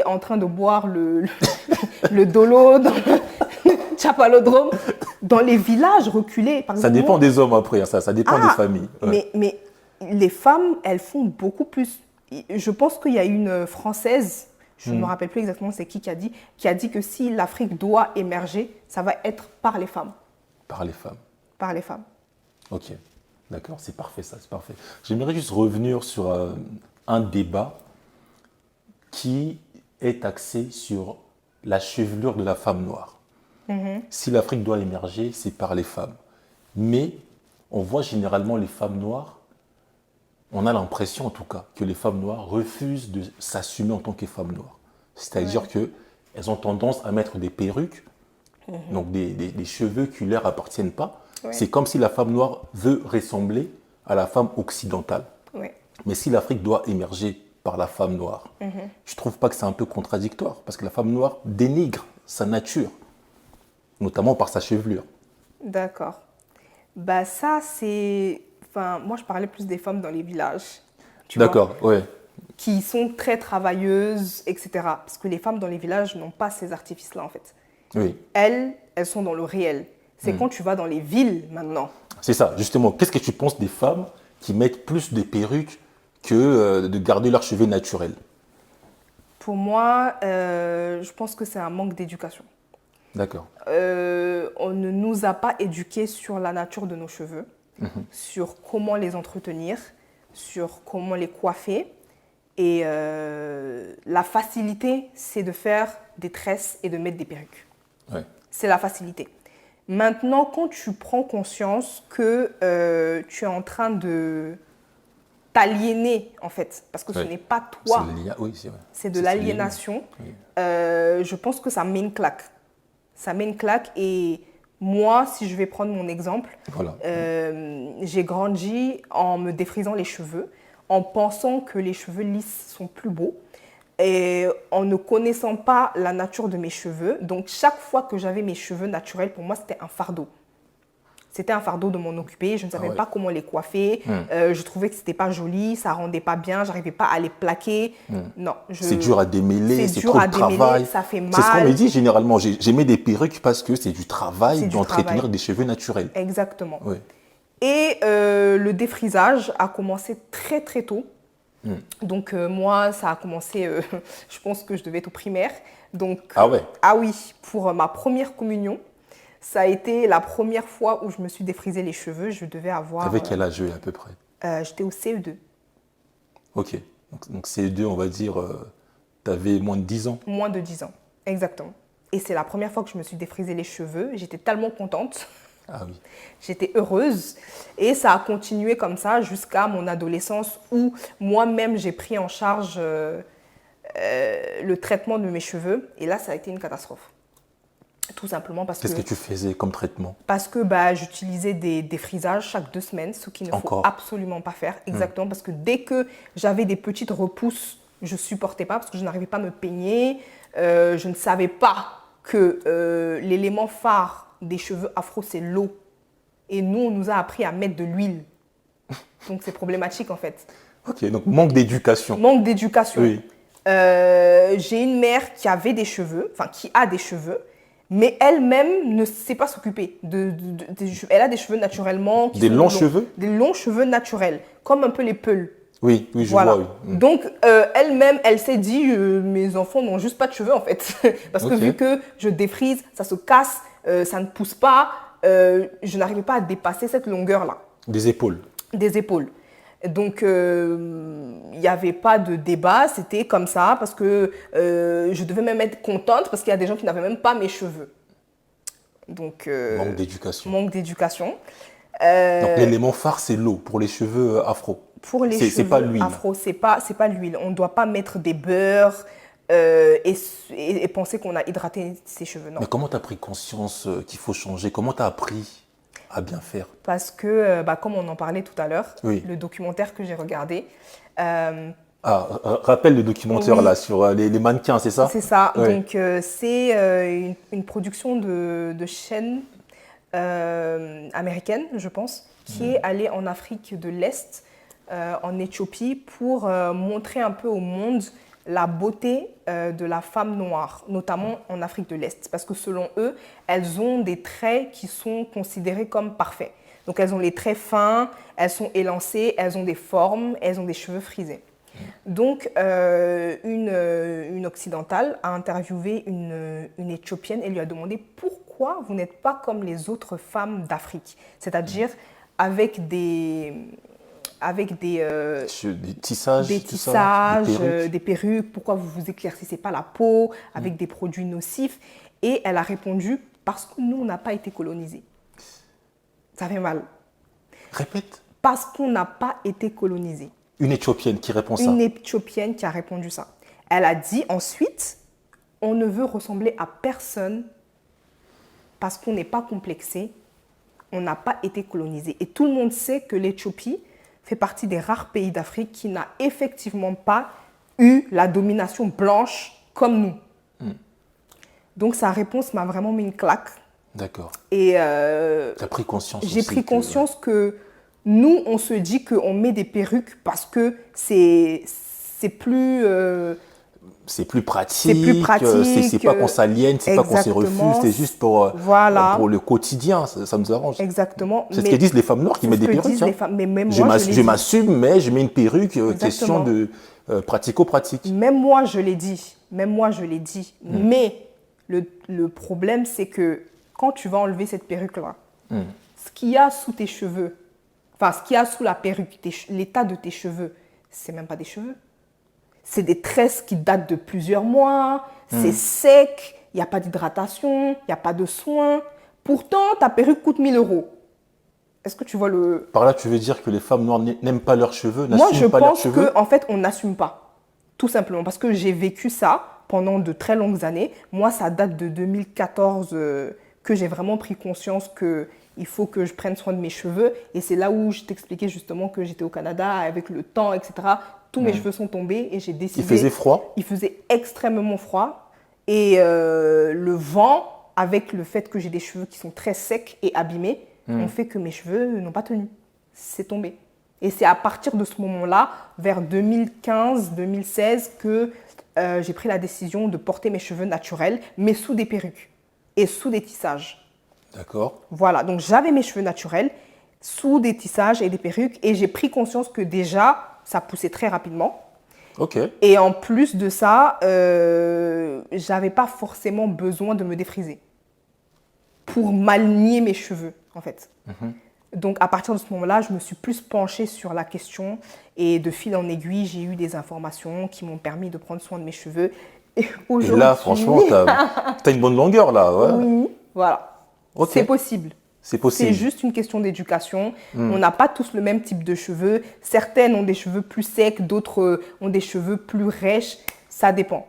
est en train de boire le dolo dans le chapalodrome, dans les villages reculés. Par Ça exemple, dépend des hommes après, ça dépend des familles. Ouais. mais les femmes, elles font beaucoup plus. Je pense qu'il y a une Française, je ne me rappelle plus exactement c'est qui a dit que si l'Afrique doit émerger, ça va être par les femmes. Par les femmes. Par les femmes. Ok, d'accord, c'est parfait ça, c'est parfait. J'aimerais juste revenir sur un débat qui est axé sur la chevelure de la femme noire. Si l'Afrique doit émerger, c'est par les femmes. Mais on voit généralement les femmes noires, on a l'impression en tout cas que les femmes noires refusent de s'assumer en tant que femmes noires. C'est-à-dire qu'elles ont tendance à mettre des perruques, donc des cheveux qui ne leur appartiennent pas. Ouais. C'est comme si la femme noire veut ressembler à la femme occidentale. Ouais. Mais si l'Afrique doit émerger par la femme noire, je ne trouve pas que c'est un peu contradictoire, parce que la femme noire dénigre sa nature, notamment par sa chevelure. D'accord. Bah ça, c'est... Enfin, moi, je parlais plus des femmes dans les villages. Tu vois, D'accord, ouais. qui sont très travailleuses, etc. Parce que les femmes dans les villages n'ont pas ces artifices-là, en fait. Oui, Elles sont dans le réel. C'est quand tu vas dans les villes, maintenant. c'est ça. Justement, qu'est-ce que tu penses des femmes qui mettent plus de perruques que de garder leurs cheveux naturels? Pour moi, je pense que c'est un manque d'éducation. D'accord. On ne nous a pas éduqués sur la nature de nos cheveux, sur comment les entretenir, sur comment les coiffer. Et la facilité, c'est de faire des tresses et de mettre des perruques. Ouais. C'est la facilité. Maintenant, quand tu prends conscience que tu es en train de t'aliéner, en fait, parce que ce Ouais. n'est pas toi, Oui, c'est vrai. c'est de l'aliénation, Oui. je pense que ça met une claque. Ça met une claque et moi, si je vais prendre mon exemple, Voilà. j'ai grandi en me défrisant les cheveux, en pensant que les cheveux lisses sont plus beaux et en ne connaissant pas la nature de mes cheveux. Donc, chaque fois que j'avais mes cheveux naturels, pour moi, c'était un fardeau. C'était un fardeau de m'en occuper. Je ne savais pas comment les coiffer. Je trouvais que c'était pas joli, ça rendait pas bien. J'arrivais pas à les plaquer. Non, C'est dur à démêler, c'est dur trop à de démêler, travail. ça fait C'est ce qu'on mal. me dit généralement. J'ai mis des perruques parce que c'est du travail C'est du d'entretenir travail. des cheveux naturels. Exactement. Oui. Et le défrisage a commencé très très tôt. Donc moi, ça a commencé, je pense que je devais être au primaire. Donc, Ah ouais. Ah oui, pour ma première communion, ça a été la première fois où je me suis défrisé les cheveux. Je devais avoir... Avec quel âge à peu près? J'étais au CE2. Ok. Donc CE2, on va dire, tu avais moins de 10 ans. Moins de 10 ans, exactement. Et c'est la première fois que je me suis défrisé les cheveux. J'étais tellement contente. Ah oui. J'étais heureuse et ça a continué comme ça jusqu'à mon adolescence où moi-même j'ai pris en charge le traitement de mes cheveux et là ça a été une catastrophe. Tout simplement Qu'est-ce que tu faisais comme traitement? parce que j'utilisais des défrisages chaque 2 semaines, ce qu'il ne faut Encore? absolument pas faire. Exactement, parce que dès que j'avais des petites repousses, je ne supportais pas parce que je n'arrivais pas à me peigner. Je ne savais pas que l'élément phare des cheveux afro, c'est l'eau. Et nous, on nous a appris à mettre de l'huile. Donc, c'est problématique, en fait. Ok, donc manque d'éducation. Manque d'éducation. Oui. J'ai une mère qui avait des cheveux, enfin, qui a des cheveux, mais elle-même ne sait pas s'occuper. Elle a des cheveux naturellement. Des longs cheveux? Des longs cheveux naturels, comme un peu les peuls. Oui, oui, je Voilà. vois, oui. Donc, elle-même, elle s'est dit, mes enfants n'ont juste pas de cheveux, en fait. Parce que Ok. vu que je défrise, ça se casse, ça ne pousse pas, je n'arrivais pas à dépasser cette longueur-là Des épaules. des épaules. Donc, il n'y avait pas de débat, c'était comme ça, parce que je devais même être contente, parce qu'il y a des gens qui n'avaient même pas mes cheveux. Donc, Manque d'éducation. manque d'éducation. Donc l'élément phare, c'est l'eau pour les cheveux afro. Pour les C'est cheveux pas l'huile. afro, c'est pas l'huile. On ne doit pas mettre des beurres et penser qu'on a hydraté ses cheveux. Non. Mais comment tu as pris conscience qu'il faut changer? Comment tu as appris à bien faire? Parce que, comme on en parlait tout à l'heure, Oui. le documentaire que j'ai regardé, Rappelle le documentaire Oui. là sur les mannequins, c'est ça? c'est ça. Ouais. Donc, c'est une production de chaîne américaine, je pense, qui est allée en Afrique de l'Est, en Éthiopie, pour montrer un peu au monde la beauté de la femme noire, notamment en Afrique de l'Est. Parce que selon eux, elles ont des traits qui sont considérés comme parfaits. Donc elles ont les traits fins, elles sont élancées, elles ont des formes, elles ont des cheveux frisés. Donc une occidentale a interviewé une Éthiopienne et lui a demandé pourquoi vous n'êtes pas comme les autres femmes d'Afrique, c'est-à-dire avec des tissages, des tout ça, tissages, des perruques, pourquoi vous vous éclaircissez pas la peau avec des produits nocifs. Et elle a répondu parce que nous, on n'a pas été colonisés. Ça fait mal. Répète. Parce qu'on n'a pas été colonisés. Une Éthiopienne qui répond ça. Une Éthiopienne qui a répondu ça. Elle a dit ensuite, on ne veut ressembler à personne parce qu'on n'est pas complexé, on n'a pas été colonisé. Et tout le monde sait que l'Éthiopie fait partie des rares pays d'Afrique qui n'a effectivement pas eu la domination blanche comme nous. Donc sa réponse m'a vraiment mis une claque. D'accord. Et tu as pris conscience j'ai pris conscience que nous, on se dit qu'on met des perruques parce que c'est plus... c'est plus pratique, c'est pas qu'on s'aliène, c'est pas qu'on se refuse, c'est juste pour le quotidien, ça nous arrange. Exactement. C'est ce que disent les femmes noires qui mettent des perruques. Mais même moi, je m'assume, mais je mets une perruque, question de pratico-pratique. Même moi, je l'ai dit. Mais le problème, c'est que quand tu vas enlever cette perruque-là, ce qu'il y a sous tes cheveux, enfin, ce qu'il y a sous la perruque, l'état de tes cheveux, c'est même pas des cheveux. C'est des tresses qui datent de plusieurs mois, c'est sec, il n'y a pas d'hydratation, il n'y a pas de soins. Pourtant, ta perruque coûte 1 000 €. Est-ce que tu vois le... Par là, tu veux dire que les femmes noires n'aiment pas leurs cheveux, Moi, je pas leurs pense cheveux? qu'en fait, on n'assume pas. Tout simplement. Parce que j'ai vécu ça pendant de très longues années. Moi, ça date de 2014 que j'ai vraiment pris conscience qu'il faut que je prenne soin de mes cheveux. Et c'est là où je t'expliquais justement que j'étais au Canada avec le temps, etc. Tous mes cheveux sont tombés et j'ai décidé... Il faisait froid? Il faisait extrêmement froid. Et le vent, avec le fait que j'ai des cheveux qui sont très secs et abîmés, ont fait que mes cheveux n'ont pas tenu. C'est tombé. Et c'est à partir de ce moment-là, vers 2015-2016, que j'ai pris la décision de porter mes cheveux naturels, mais sous des perruques et sous des tissages. D'accord. Voilà, donc j'avais mes cheveux naturels sous des tissages et des perruques et j'ai pris conscience que déjà, ça poussait très rapidement. Ok. Et en plus de ça, j'avais pas forcément besoin de me défriser pour m'aligner mes cheveux, en fait. Donc, à partir de ce moment-là, je me suis plus penchée sur la question et de fil en aiguille, j'ai eu des informations qui m'ont permis de prendre soin de mes cheveux. Et là, franchement, tu as une bonne longueur, là. Ouais. Oui, voilà. Okay. C'est possible. C'est possible. C'est juste une question d'éducation. On n'a pas tous le même type de cheveux. Certaines ont des cheveux plus secs, d'autres ont des cheveux plus rêches. Ça dépend.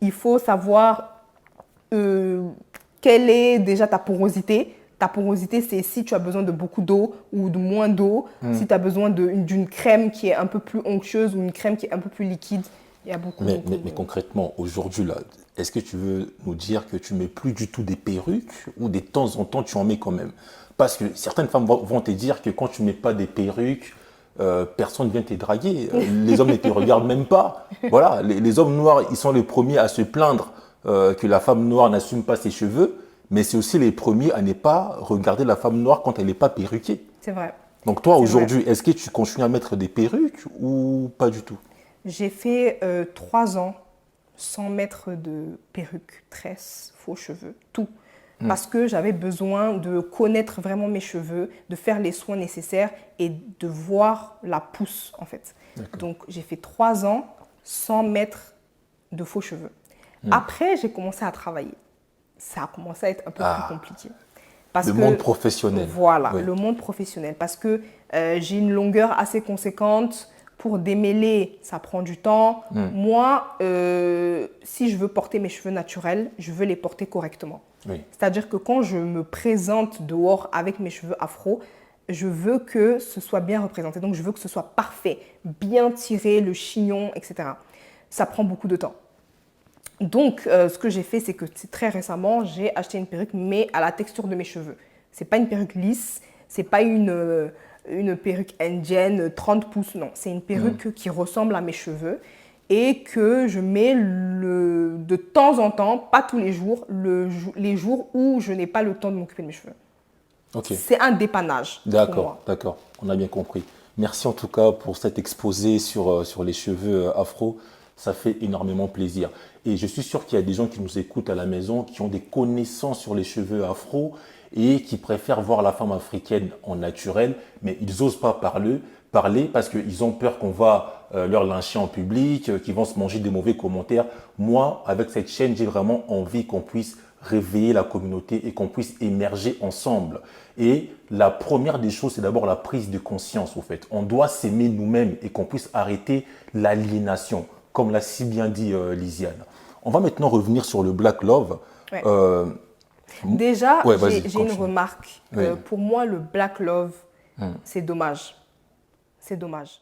Il faut savoir quelle est déjà ta porosité. Ta porosité, c'est si tu as besoin de beaucoup d'eau ou de moins d'eau. Si tu as besoin d'une crème qui est un peu plus onctueuse ou une crème qui est un peu plus liquide. Il y a beaucoup mais concrètement, aujourd'hui, là, est-ce que tu veux nous dire que tu ne mets plus du tout des perruques ou de temps en temps, tu en mets quand même? Parce que certaines femmes vont te dire que quand tu ne mets pas des perruques, personne ne vient te draguer. Les hommes ne te regardent même pas. Voilà, les hommes noirs, ils sont les premiers à se plaindre que la femme noire n'assume pas ses cheveux, mais c'est aussi les premiers à ne pas regarder la femme noire quand elle n'est pas perruquée. C'est vrai. Donc toi, aujourd'hui, est-ce que tu continues à mettre des perruques ou pas du tout? J'ai fait 3 ans sans mettre de perruque, tresse, faux cheveux, tout. Parce que j'avais besoin de connaître vraiment mes cheveux, de faire les soins nécessaires et de voir la pousse, en fait. Donc, j'ai fait 3 ans sans mettre de faux cheveux. Après, j'ai commencé à travailler. Ça a commencé à être un peu plus compliqué. Le monde professionnel. Voilà, le monde professionnel. Parce que j'ai une longueur assez conséquente. Pour démêler, ça prend du temps. Moi, si je veux porter mes cheveux naturels, je veux les porter correctement. Oui. C'est-à-dire que quand je me présente dehors avec mes cheveux afro, je veux que ce soit bien représenté. Donc, je veux que ce soit parfait, bien tiré, le chignon, etc. Ça prend beaucoup de temps. Donc, ce que j'ai fait, c'est que très récemment, j'ai acheté une perruque, mais à la texture de mes cheveux. Ce n'est pas une perruque lisse, ce n'est pas une perruque indienne 30 pouces, non. C'est une perruque qui ressemble à mes cheveux. et que je mets de temps en temps, pas tous les jours, les jours où je n'ai pas le temps de m'occuper de mes cheveux. Ok. C'est un dépannage pour D'accord, moi. d'accord. On a bien compris. Merci en tout cas pour cet exposé sur les cheveux afro. Ça fait énormément plaisir. Et je suis sûr qu'il y a des gens qui nous écoutent à la maison, qui ont des connaissances sur les cheveux afro et qui préfèrent voir la femme africaine en naturel, mais ils n'osent pas parler parce qu'ils ont peur qu'on va leur lyncher en public, qu'ils vont se manger des mauvais commentaires. Moi, avec cette chaîne, j'ai vraiment envie qu'on puisse réveiller la communauté et qu'on puisse émerger ensemble. Et la première des choses, c'est d'abord la prise de conscience, au fait. On doit s'aimer nous-mêmes et qu'on puisse arrêter l'aliénation, comme l'a si bien dit Lisiane. On va maintenant revenir sur le Black Love. Ouais. Euh, Déjà, ouais, vas-y, j'ai une continue. remarque. Oui. Pour moi, le Black Love, c'est dommage. C'est dommage.